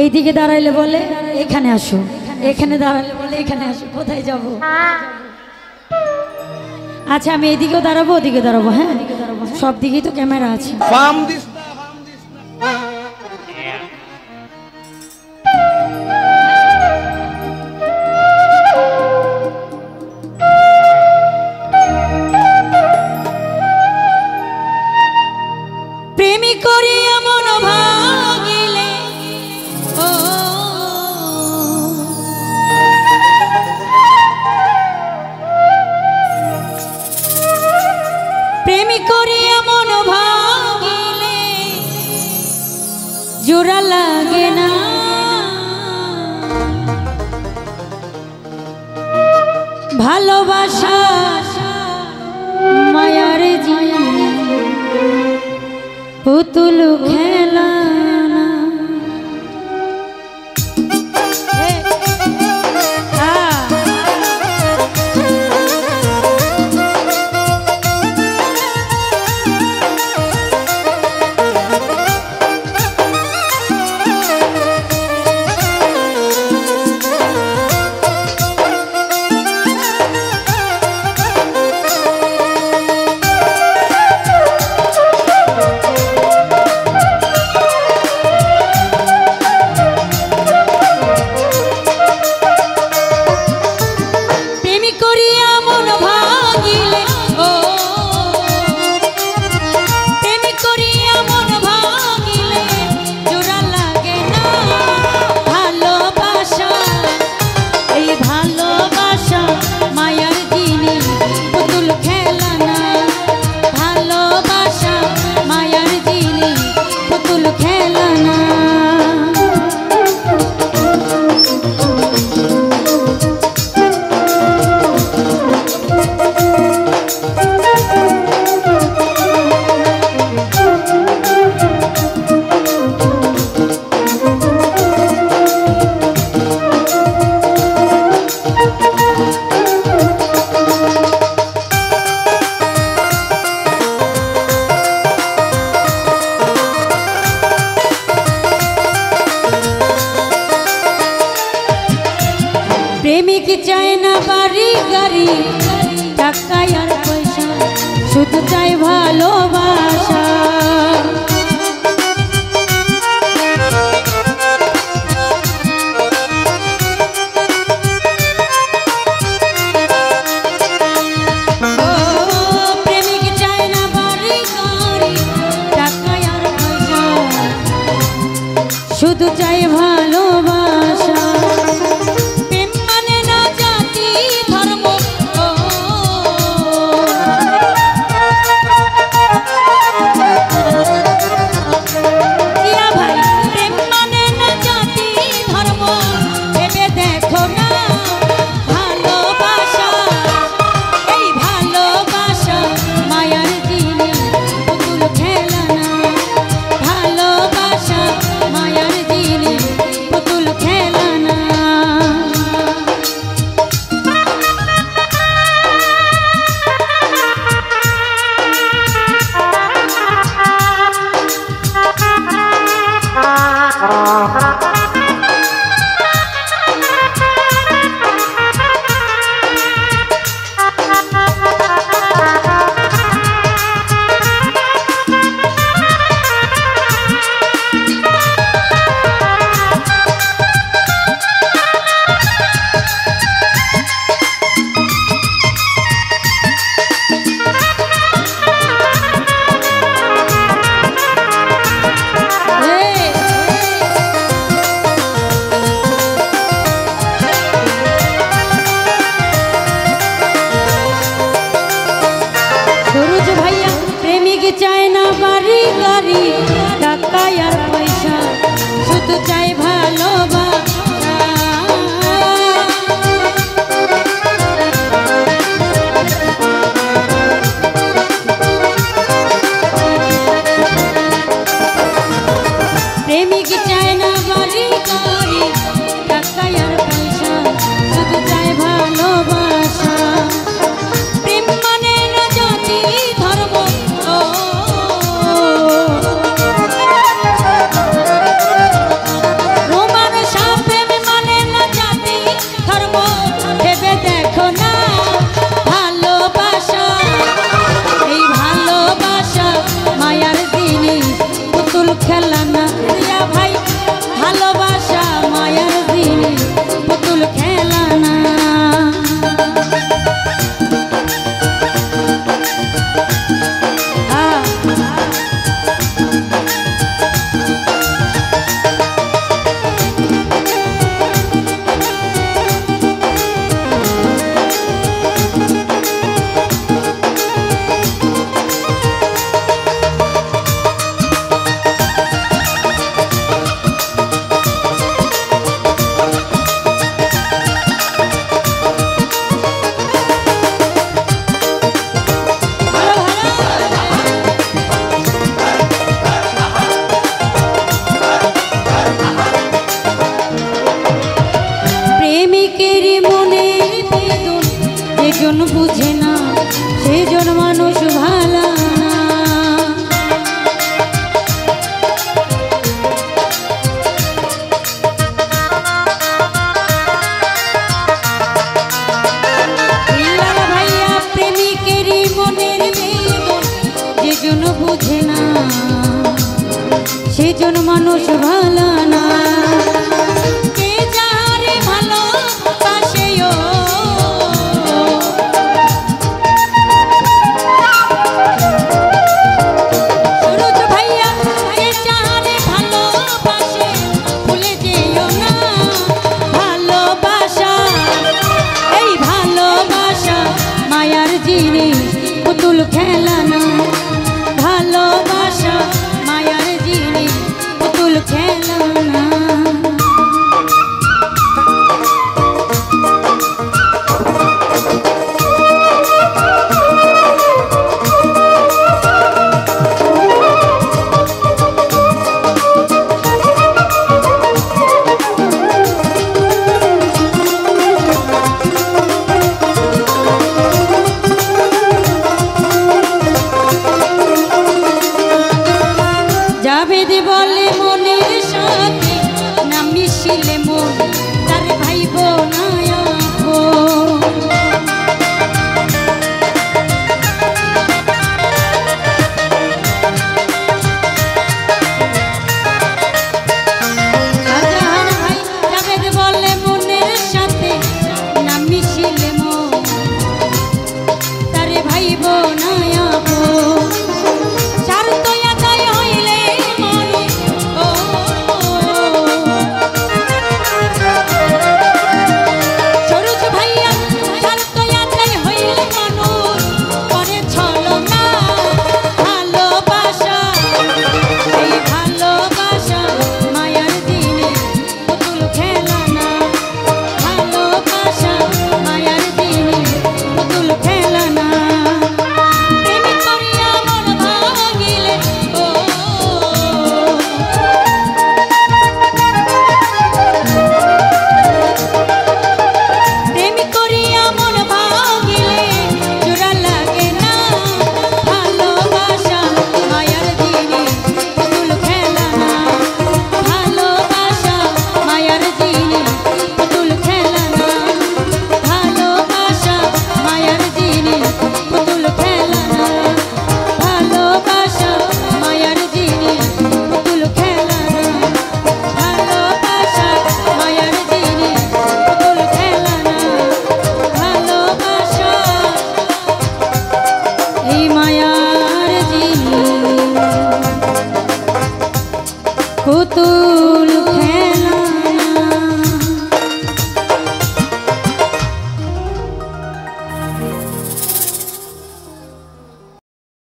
এইদিকে দাঁড়াইলে বলে এখানে আসো, এখানে দাঁড়াইলে বলে এখানে আসো। কোথায় যাব? আচ্ছা আমি এইদিকেও দাঁড়াবো, ওদিকে দাঁড়াবো। হ্যাঁ সব দিকেই তো ক্যামেরা আছে। জোড়া লাগে না ভালোবাসা মায়ার পুতুল খেলা না। প্রেমিক চায় না বাড়ি গাড়ি টাকা আর পয়সা, শুধু চাই ভালোবাসা। প্রেমিক চায় না বাড়ি গাড়ি টাকা আর পয়সা, শুধু চাই ভালোবাসা। খেলা না রিয়া ভাই ভালোবাসা মায়ার জিনিস পুতুল খেলা না জন বুঝে না সেজন মানুষ ভালা না ভাইয়া প্রেমিকেরই মনের বেদন যেজন বুঝে না সেজন মানুষ ভালা না পুতুল খেলা না ভালোবাসা মায়ার জিনিস পুতুল খেলা না বলে মনের সাথে না মিশিলে মন তার ভাইব না বলে মনের সাথে না মিশিলে মন তার ভাইব না পুতুল খেলা